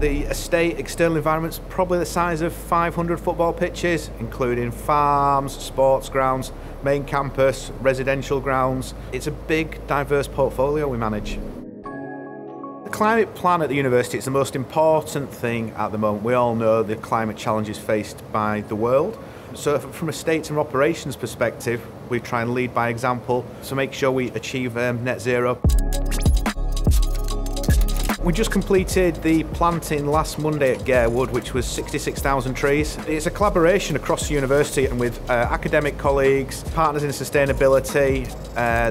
The estate external environment's probably the size of 500 football pitches, including farms, sports grounds, main campus, residential grounds. It's a big, diverse portfolio we manage. The climate plan at the university is the most important thing at the moment. We all know the climate challenges faced by the world. So from a state and operations perspective, we try and lead by example to make sure we achieve net zero. We just completed the planting last Monday at Gair Wood, which was 66,000 trees. It's a collaboration across the university and with academic colleagues, partners in sustainability,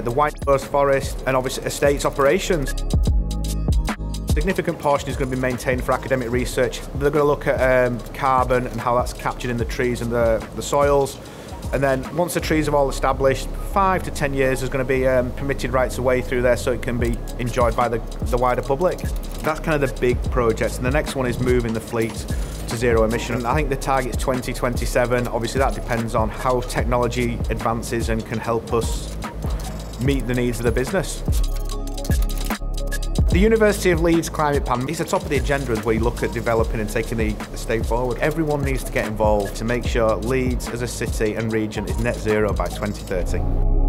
the Wright forest, and obviously estates operations. A significant portion is going to be maintained for academic research. They're going to look at carbon and how that's captured in the trees and the soils. And then once the trees are all established, 5 to 10 years, there's going to be permitted rights of way through there so it can be enjoyed by the wider public. That's kind of the big project. And the next one is moving the fleet to zero emission. I think the target is 2027. Obviously that depends on how technology advances and can help us meet the needs of the business. The University of Leeds climate plan is at the top of the agenda as we look at developing and taking the state forward. Everyone needs to get involved to make sure Leeds as a city and region is net zero by 2030.